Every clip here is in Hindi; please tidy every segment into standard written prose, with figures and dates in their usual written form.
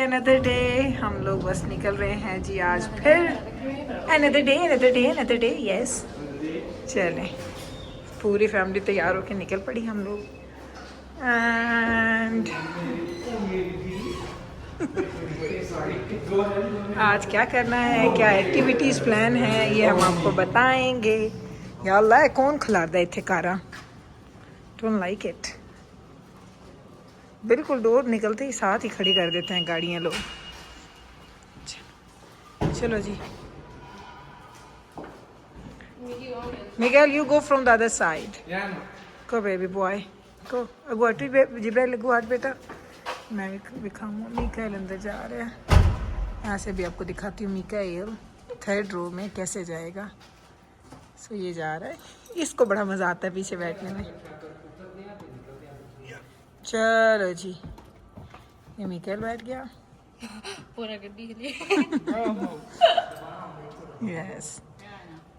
Another day. हम लोग बस निकल रहे हैं जी आज फिर। Another day yes. चलें, पूरी फैमिली तैयार होकर निकल पड़ी हम लोग। एंड आज क्या करना है, क्या एक्टिविटीज़ प्लान है, ये हम आपको बताएंगे। या अल्लाह, कौन खिलाता है इतने कारा। Don't like it. बिल्कुल डोर निकलते ही साथ ही खड़ी कर देते हैं गाड़ियाँ लोग। चलो जी, Miguel, you go from the other side. Yeah. Go baby boy, go. Go to Jibrail, go आज बेटा। मैं भी दिखाऊँ। मिकाएल अंदर जा रहा है। यहाँ से भी आपको दिखाती हूँ मिकाएल 3rd रो में कैसे जाएगा। सो ये जा रहा है, इसको बड़ा मज़ा आता है पीछे बैठने में। चलो जी, ये मिकाएल बैठ गया। पूरा गड्डी के लिए। यस,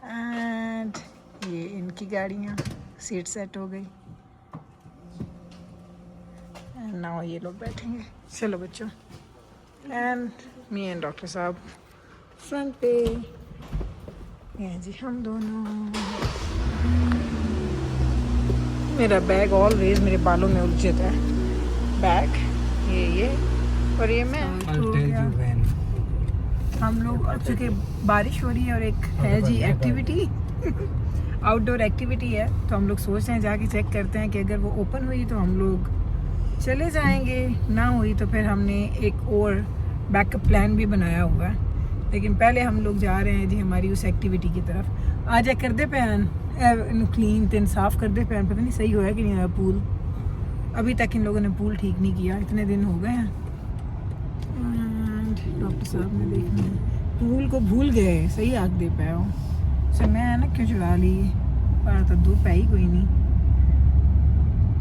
एंड ये इनकी गाड़ियाँ सीट सेट हो गई। एंड नाउ ये लोग बैठेंगे। चलो बच्चों, एंड मी एंड डॉक्टर साहब फ्रंट पे। ये जी हम दोनों। मेरा बैग ऑलवेज मेरे बालों में उलझ जाता है। बैग ये और ये मैं हो गया। हम लोग अब चूँकि बारिश हो रही है और एक है जी एक्टिविटी आउटडोर एक्टिविटी है, तो हम लोग सोच रहे हैं जाके चेक करते हैं कि अगर वो ओपन हुई तो हम लोग चले जाएंगे, ना हुई तो फिर हमने एक और बैकअप प्लान भी बनाया हुआ है। लेकिन पहले हम लोग जा रहे हैं जी हमारी उस एक्टिविटी की तरफ। आज कर दे पैन क्लीन तेन साफ़ कर दे पैन। पता नहीं सही होया कि नहीं होया पूल। अभी तक इन लोगों ने पूल ठीक नहीं किया, इतने दिन हो गए हैं। डॉक्टर साहब ने देखना है, पूल को भूल गए सही आग दे पाया हूँ। सो मैं ना क्यों चुरा ली, पर तो दो पै ही कोई नहीं।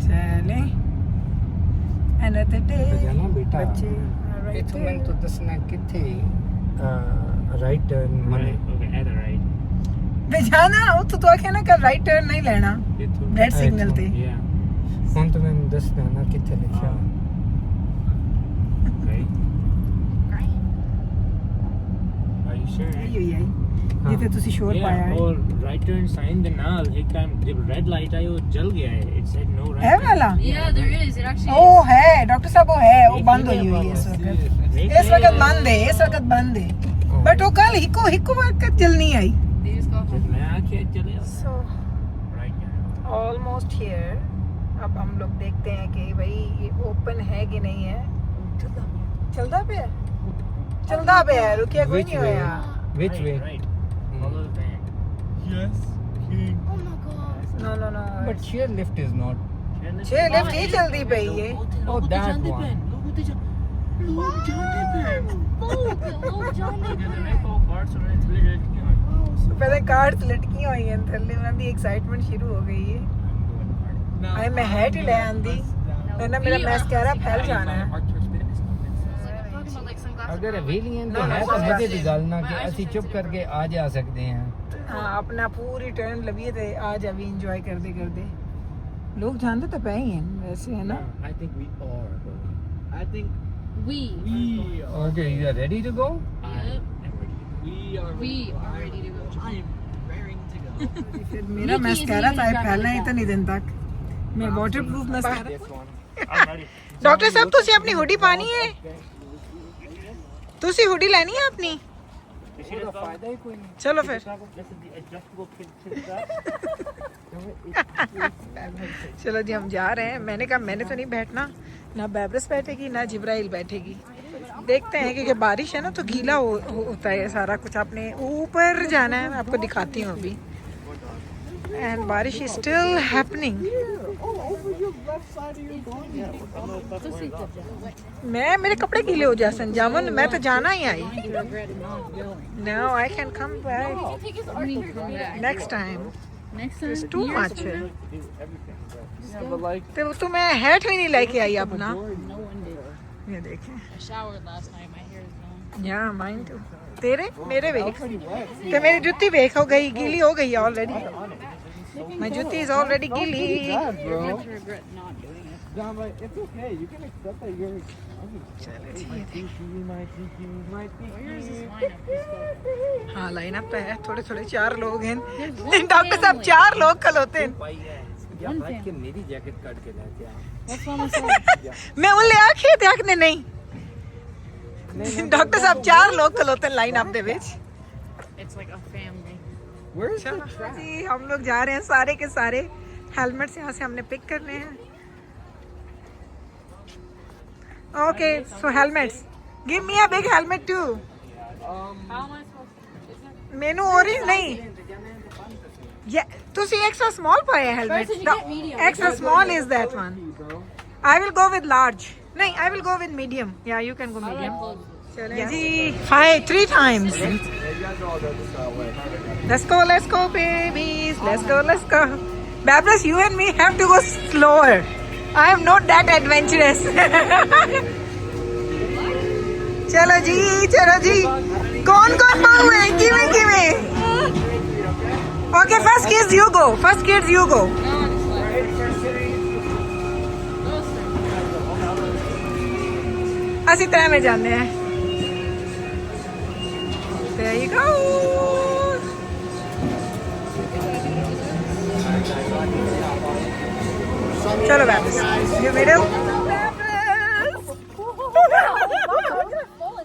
चले अनदर डे बच्चे। इथों मैं तो दसना किथे राइट टर्न मने वे जाना हो तो आखे ना कर राइट टर्न नहीं लेना रेड सिग्नल ते। ਹੁਣ तो मैं दसना ना किथे लिखा। ਜਿੱਥੇ ਤੁਸੀਂ ਸ਼ੋਰ ਪਾਇਆ ਹੈ और राइट टर्न साइन ਦੇ ਨਾਲ ਇੱਕ ਟਾਈਮ ਜਬ ਰੈਡ ਲਾਈਟ ਆਈ ਉਹ ਜਲ ਗਿਆ ਹੈ। It said no right. है वाला? Yeah, there is. It actually. ओ है डॉक्टर साहब, वो है, वो बंद हुई हुई है इस वक्त। इस वक्त बंद है, इस वक्त बंद है। बट वो कल हिको वक्त जल्दी आई। They just go home. मैं आके चले सो राइट ऑलमोस्ट हियर। अब हम लोग देखते हैं कि भाई ये ओपन है कि नहीं है। चलता पे है, चलता पे है, रुकिए कोई नहीं होया। Which way? Right follow the bank. Yes Oh my god. No But sheer lift is not. छह लिफ्ट ही चलती पई है। Oh, that one. ਲੋਕ ਜਾਂਦੇ ਪੈਣ। Oh, Johnny. ਦੇਖੋ ਕਾਰਡਸ और थ्री पहले कार्ड्स लटकी हुई हैं थल्ले, उन्हां दी एक्साइटमेंट शुरू हो गई है। आए मैं हैट ही ले आंदी, वरना मेरा मैस्कारा फैल जाना है। Talking about like sunglasses. अगर वेलियन तो है तो मजे की गल ना कि ਅਸੀਂ चुप करके आ जा सकते हैं। हाँ, अपना पूरी टर्न लविए थे आज अभी एंजॉय करते करते। लोग जानते तो पे ही हैं वैसे, है ना। I think we are going. I think We. we are. Okay, you are ready to go? I am ready. We are We are ready to go. I am raring to go. फिर मेरा मैस्कारा था फैलना ही इतने दिन तक। मैं waterproof mascara. This one. I'm ready. Doctor साहब ਤੁਸੀਂ ਆਪਣੀ ਹੁੱਡੀ ਪਾਣੀ ਹੈ, ਤੁਸੀਂ ਹੁੱਡੀ ਲੈਣੀ ਹੈ ਆਪਣੀ। ਉਹਦਾ फायदा ही कोई नहीं। चलो फिर चलो जी हम जा रहे हैं। मैंने कहा मैंने तो नहीं बैठना, ना बैबरस बैठेगी ना जिब्राइल बैठेगी। देखते हैं क्योंकि बारिश है ना तो गीला होता है सारा कुछ। आपने ऊपर जाना है, मैं आपको दिखाती हूँ अभी। एंड बारिश इज स्टिल हैपनिंग। मैं मेरे कपड़े गीले हो जा संजामन, मैं तो जाना ही आई। Now I can come back next time. Next time. It's too years much. from now. तो तुम्हें हैट भी नहीं लेके आई अपना। No one did. ये देखें, I showered last night. My hair is gone. या माइन टू तेरे मेरे वेख ते मेरी जुत्ती वेख हो गई, गीली हो गई ऑलरेडी। My जुत्ती is already गीली। I'm going to regret not doing it. John, but it's okay. You can accept that you're. चलो जी, My tiki, my tiki, my Where is this tiki. lineup? Let's go. हाँ लाइन अप तो है, थोड़े थोड़े 4 लोग हैं There's one डॉक्टर साहब family. 4 लोग कल होते हैं भाई है या One भाई के thing. मेरी जैकेट काट के लाते हैं What's wrong with that? मैं उनले आखे थे आखने नहीं डॉक्टर साहब 4 लोग कल होते हैं line up they which It's like a family. Where is the चलो track? जी हम लोग जा रहे हैं सारे के सारे हेलमेट्स यहाँ से हमने पिक करने हैं okay so helmets give me a big helmet too How am I supposed to? Is there... menu orange नहीं ये ਤੁਸੀਂ extra small ਪਾਇਆ helmet First, you get medium. extra small is that one I will go with large नहीं I will go with medium yeah you can go How do I medium close this? चलिए जी 3 times let's go babies let's go Babras you and me have to go slower I am not that adventurous चलो जी कौन बहु है किਵੇਂ Okay, first kids you go. No, I'm just like... Those things. ਅਸੀਂ ਤੈ में जाने हैं There you go. चलो वापस. You middle.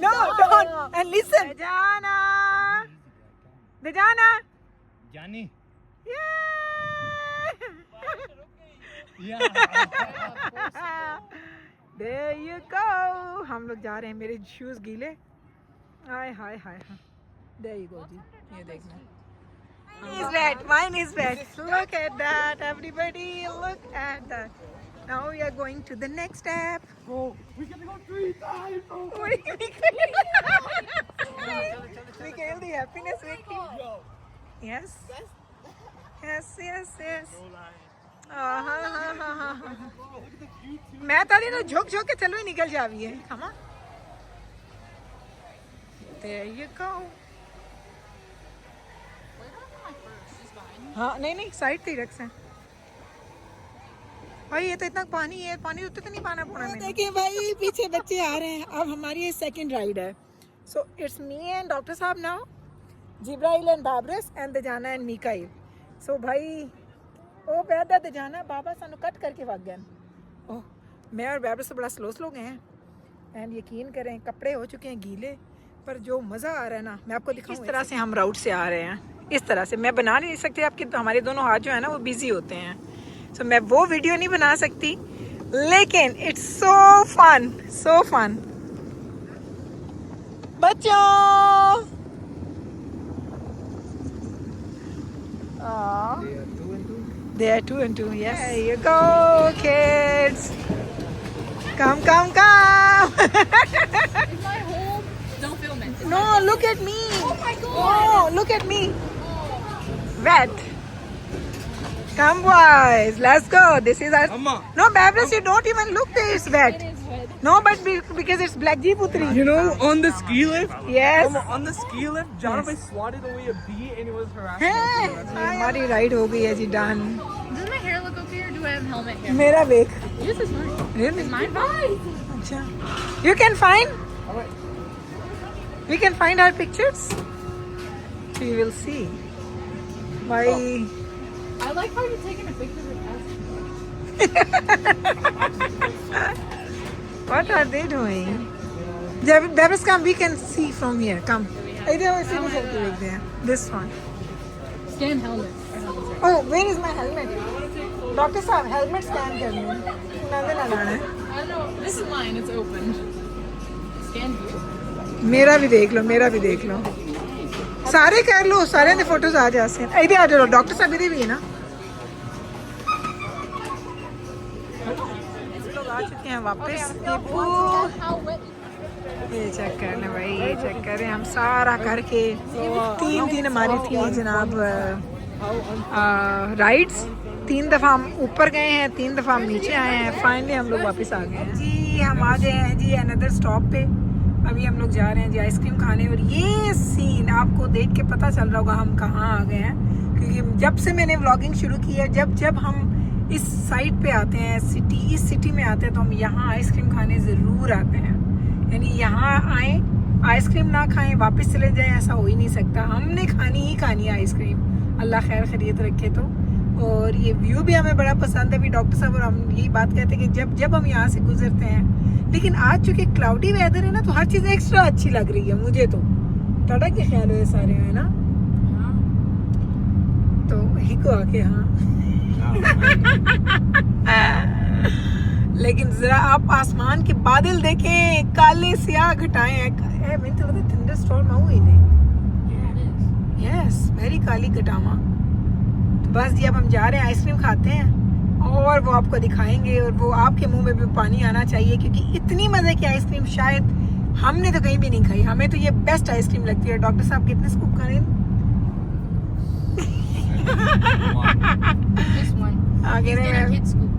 No, don't. And listen. Dejana. Johnny. There you go. हम लोग जा रहे हैं मेरे शूज गीले हाय हाय हाय There you go जी ये देखना Mine is wet. Look at that everybody look at that. Now we are going to the next step. Bro, we gotta go 3 times. Bro. We can the happiness with you. Yes. मैं तारी ना झोंक के चलो ही निकल जावी है खमा There you go. हाँ नहीं साइड पे ही रख से भाई ये तो इतना पानी है पानी उतने तो नहीं पाना पड़ा मैंने देखिए भाई पीछे बच्चे आ रहे हैं अब हमारी ये सेकंड राइड है so it's me and doctor साहब नाउ जिब्राइल एंड बाबरस एंड दजाना एंड मीकाइल सो भाई ओ पैदा दजाना बाबा सानू कट करके भाग गए ओह मैं और बाबरस तो बड़ा स्लो गए हैं एंड यकीन करें कपड़े हो चुके हैं गीले पर जो मज़ा आ रहा है ना मैं आपको दिखाऊं इस तरह से हम राउट से आ रहे हैं इस तरह से मैं बना नहीं सकती आपके तो हमारे दोनों हाथ जो है ना वो बिजी होते हैं सो मैं वो वीडियो नहीं बना सकती लेकिन इट्स सो फन बच्चों They are 2 and 2. Yes. There you go, kids. Come. Is my home? Don't film it. No, look at me. Oh my god. Oh, look at me. Wet. Come, boys. Let's go. This is our. Amma. No, Babras, you don't even look. It's wet. It is wet. No, but because it's Black Jeep Utri. You know, on the ski lift? Yes. On the ski lift, Jonathan swatted away a bee and it was harassing हैं, us. हमारी राइड हो गई है जी done Does my hair look okay or do I have a helmet here? मेरा देख This is mine. Really? Is mine fine? अच्छा You can find We can find our pictures We will see Why I like how you're taking a picture with us. What are they doing? Babras, come, we can see from here. Come. इधर से भी चलते देखते हैं. This one. Scan helmet. Oh, where is my helmet? Doctor साहब, helmet scan करनी है. नंदे ना लाना है. I don't know. This is mine. It's open. Scan here. मेरा भी देख लो. सारे कर लो, सारे ने फोटोज आ जा से. इधर आ जाओ. डॉक्टर साहब इधर भी है ना. लोग आ चुके हैं वापस. How wet? ये चेक कर लें भाई ये चेक करें हम सारा करके 3 दिन हमारी थी जनाब राइड्स 3 दफ़ा हम ऊपर गए हैं 3 दफ़ा हम नीचे आए हैं फाइनली हम लोग वापस आ गए हैं जी हम आ गए हैं जी अनदर स्टॉप पे अभी हम लोग जा रहे हैं जी आइसक्रीम खाने और ये सीन आपको देख के पता चल रहा होगा हम कहाँ आ गए हैं क्योंकि जब से मैंने व्लॉगिंग शुरू की है जब हम इस साइड पे आते हैं, इस सिटी में आते हैं तो हम यहाँ आइसक्रीम खाने ज़रूर आते हैं। यानी यहाँ आए, आइसक्रीम ना खाएं वापस चले जाएं, ऐसा हो ही नहीं सकता। हमने खानी ही खानी है आइसक्रीम, अल्लाह खैर खैरियत रखे तो। और ये व्यू भी हमें बड़ा पसंद है। अभी डॉक्टर साहब और हम यही बात कहते हैं कि जब हम यहाँ से गुजरते हैं, लेकिन आज चूँकि क्लाउडी वेदर है ना तो हर चीज़ एक्स्ट्रा अच्छी लग रही है मुझे तो। टाटा के ख्याल है सारे है ना, तो ही को आके हाँ लेकिन जरा आप आसमान के बादल देखें, काले स्याह घटाएं हैं। मैंने तो लगा थंडर स्टॉर्म हुई नहीं। यस, वेरी काली घटावा। तो बस जी अब हम जा रहे हैं, आइसक्रीम खाते हैं और वो आपको दिखाएंगे, और वो आपके मुंह में भी पानी आना चाहिए क्योंकि इतनी मजे की आइसक्रीम शायद हमने तो कहीं भी नहीं खाई। हमें तो ये बेस्ट आइसक्रीम लगती है। डॉक्टर साहब कितने स्कूप करें? Just one. आगे He's getting kids scoop.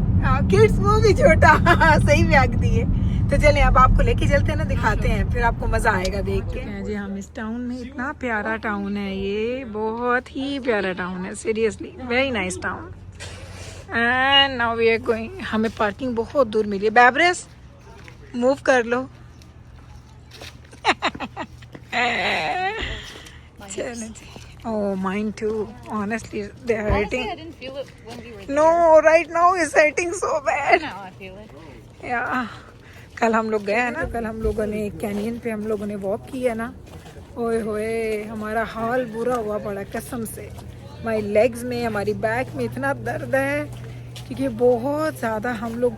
Kids वो भी छोटा सही भी आग दिए। तो चले अब आपको लेके चलते हैं ना, दिखाते हैं, फिर आपको मजा आएगा देख के। जी हम इस टाउन में, इतना प्यारा टाउन है ये, बहुत ही प्यारा टाउन है, seriously very nice town. And now we are going. हमें पार्किंग बहुत दूर मिली है। बैबरेस मूव कर लो। चलो जी। Oh, mine too. Honestly, they are hurting. Honestly, I didn't feel it when we were there. No, right now it's hurting so bad. Now I feel it. Yeah. कल हम लोग गए हैं ना, कल हम लोगों ने कैनियन पे हम लोगों ने वॉक किया ना, ओए होए हमारा हाल बुरा हुआ पड़ा कसम से। हमारी लेग्स में, हमारी बैक में इतना दर्द है क्योंकि बहुत ज़्यादा हम लोग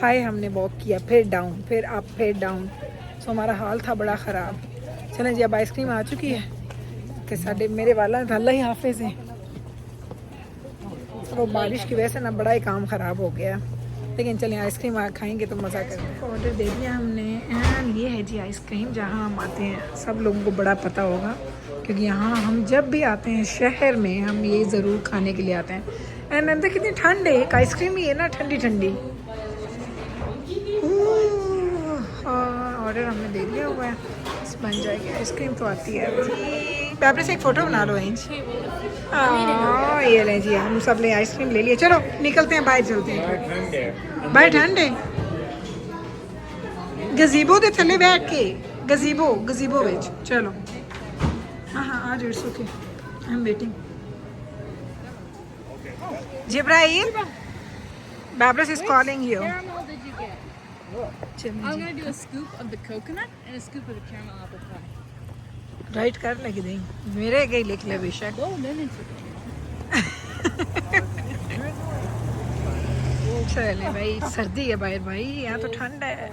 हाई हमने वॉक किया, फिर डाउन, फिर अप, फिर डाउन। सो हमारा हाल था बड़ा ख़राब। चलें जी अब आइसक्रीम आ चुकी है कि साढ़े मेरे वाला अल्लाह ही हाफिज़ है। वो बारिश की वजह से ना बड़ा ही काम ख़राब हो गया, लेकिन चलें आइसक्रीम खाएंगे तो मज़ा करेंगे। ऑर्डर दे दिया हमने एंड ये है जी आइसक्रीम। जहाँ हम आते हैं सब लोगों को बड़ा पता होगा क्योंकि यहाँ हम जब भी आते हैं शहर में हम ये ज़रूर खाने के लिए आते हैं। एंड अंदर कितनी ठंड है, एक आइसक्रीम ही है ना ठंडी ठंडी। ऑर्डर हमने दे दिया हुआ है, बन जाएगी आइसक्रीम तो आती है। पेपर से एक फ़ोटो बना लो इंच। ये लें जी हम सब ले आइसक्रीम ले लिए। चलो निकलते हैं, बाहर चलते हैं। बाहर ठंड है। गजीबो दे थले बैठ के, गजीबो विच चलो। हाँ आज it's okay, I am waiting. Jibrail, Babras is calling you. Caramel did you get? I'm gonna do a scoop of the coconut and a scoop of the caramel apple pie. Right कर लगी दें मेरे गई लिख ले बेशक। Whoa, lemon चले भाई, सर्दी है बाहर भाई, यहाँ तो ठंड है।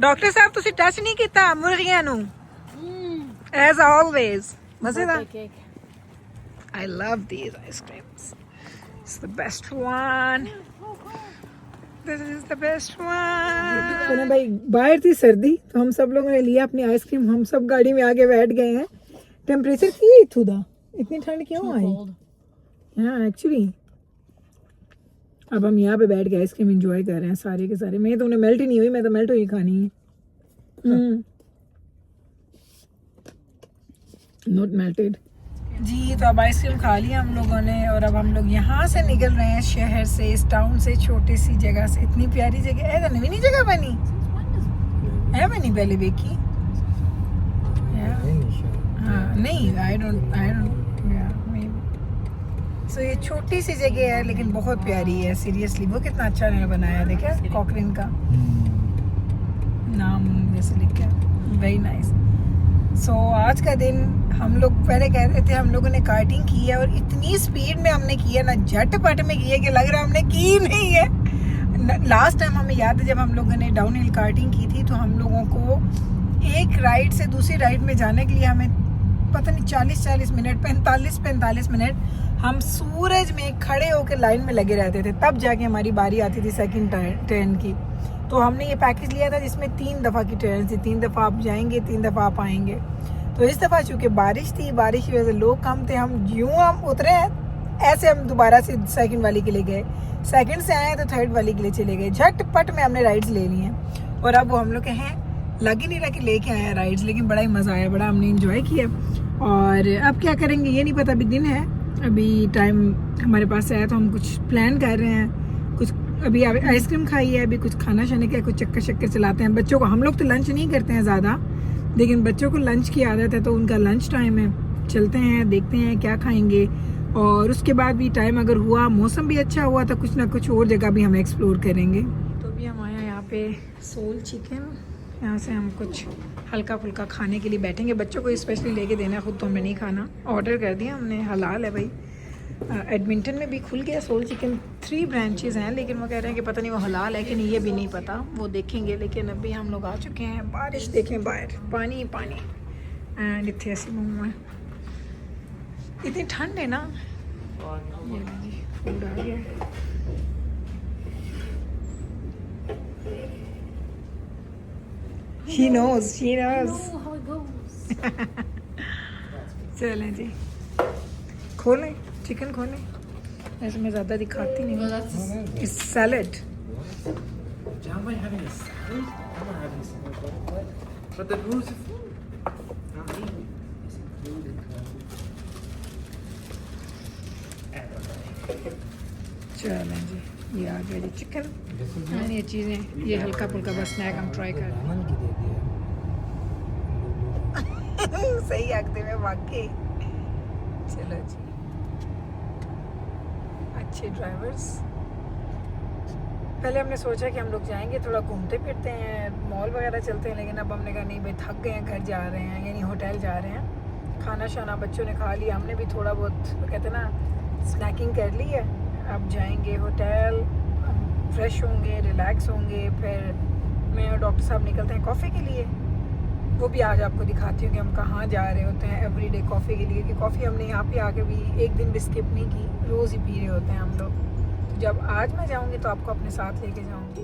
डॉक्टर साहब तुसी टच नहीं किया मुर्गियां नू एज ऑलवेज। मजेदार। cake. I love these ice creams. It's the best one. This is the best one. तो ना भाई बाहर थी सर्दी तो हम सब लोगों ने लिया अपनी आइसक्रीम, हम सब गाड़ी में आगे बैठ गए हैं। टेम्परेचर की थुदा इतनी ठंड क्यों आई? हाँ एक्चुअली अब हम यहाँ पे बैठ के आइसक्रीम एंजॉय कर रहे हैं सारे के सारे। मैं तो उन्हें मेल्ट ही नहीं हुई, मैं तो मेल्ट हुई खानी है। नॉट मेल्टेड जी। तो अब आइसक्रीम खा लिया हम लोगों ने और अब हम लोग यहाँ से निकल रहे हैं शहर से, इस टाउन से, छोटी सी जगह से। इतनी प्यारी जगह है, नवी नहीं जगह बनी है, बनी पहले देखी। हाँ नहीं, आई डोंट सो ये छोटी सी जगह है लेकिन बहुत प्यारी है सीरियसली। वो कितना अच्छा ने बनाया, देखा कॉकरिन का नाम जैसे लिखा, वेरी नाइस। सो आज का दिन हम लोग पहले कह रहे थे, हम लोगों ने कार्टिंग की है और इतनी स्पीड में हमने की है ना, झटपट में की है कि लग रहा है हमने की नहीं है। लास्ट टाइम हमें याद है जब हम लोगों ने डाउन हिल कार्टिंग की थी तो हम लोगों को एक राइड से दूसरी राइड में जाने के लिए हमें पता नहीं 40 मिनट 45 मिनट हम सूरज में खड़े होकर लाइन में लगे रहते थे, तब जाके हमारी बारी आती थी सेकंड ट्रेन की। तो हमने ये पैकेज लिया था जिसमें 3 दफ़ा की ट्रेन थी, 3 दफ़ा आप जाएंगे 3 दफ़ा आप आएंगे। तो इस दफ़ा चूँकि बारिश थी, बारिश की वजह से लोग कम थे, हम उतरे हैं ऐसे हम दोबारा से सेकंड वाली के लिए गए, सेकंड से आए तो थर्ड वाली के लिए चले गए। झटपट में हमने राइड्स ले ली हैं और अब वो हम लोग के हैं लग ही नहीं रहा कि लेके आए हैं राइड्स, लेकिन बड़ा ही मज़ा आया, बड़ा हमने इंजॉय किया। और अब क्या करेंगे ये नहीं पता, अभी दिन है, अभी टाइम हमारे पास आया तो हम कुछ प्लान कर रहे हैं, कुछ अभी आइसक्रीम खाई है, अभी कुछ खाना शाने का, कुछ चक्कर शक्कर चलाते हैं बच्चों को। हम लोग तो लंच नहीं करते हैं ज़्यादा, लेकिन बच्चों को लंच की आदत है तो उनका लंच टाइम है, चलते हैं देखते हैं क्या खाएंगे। और उसके बाद भी टाइम अगर हुआ, मौसम भी अच्छा हुआ तो कुछ ना कुछ और जगह भी हम एक्सप्लोर करेंगे। तो अभी हम आए यहाँ पे सोल चिकन, यहाँ से हम कुछ हल्का फुल्का खाने के लिए बैठेंगे। बच्चों को स्पेशली लेके देना, खुद तो हमें नहीं खाना। ऑर्डर कर दिया हमने, हलाल है भाई। एडमिंटन में भी खुल गया सोल चिकन, 3 ब्रांचेस हैं, लेकिन वो कह रहे हैं कि पता नहीं वो हलाल है कि नहीं, ये भी नहीं पता, वो देखेंगे। लेकिन अभी हम लोग आ चुके हैं, बारिश देखें बाहर, पानी पानी एंड इतने ऐसी मुँह में इतनी ठंड है ना। ये जी फूड आ गया। She knows. I know how it goes. चलें जी, खोलें चिकन खोलें। ऐसे मैं ज़्यादा दिखाती नहीं Well, हूँ। that's इस salad Jam having a salad? I'm not having salad. But the rules of food. Not eating. It's included. चलें जी, ये आ गया जी चिकन। एंड ये चीज़ें, ये हल्का फुल्का बस स्नैक हम ट्राई कर रहे रामन की दे दिया। हैं। सही आखते में वाकई। चलो जी, अच्छे ड्राइवर्स। पहले हमने सोचा कि हम लोग जाएंगे थोड़ा घूमते फिरते हैं, मॉल वगैरह चलते हैं, लेकिन अब हमने कहा नहीं भाई, थक गए हैं, घर जा रहे हैं, यानी होटल जा रहे हैं। खाना शाना बच्चों ने खा लिया, हमने भी थोड़ा बहुत कहते ना स्नैकिंग कर ली है। अब जाएंगे होटल, फ्रेश होंगे, रिलैक्स होंगे, फिर मैं और डॉक्टर साहब निकलते हैं कॉफ़ी के लिए। वो भी आज आपको दिखाती हूँ कि हम कहाँ जा रहे होते हैं एवरीडे कॉफ़ी के लिए, क्योंकि कॉफ़ी हमने यहाँ पे आके भी एक दिन भी स्किप नहीं की, रोज़ ही पी रहे होते हैं हम लोग। तो जब आज मैं जाऊँगी तो आपको अपने साथ लेके जाऊँगी।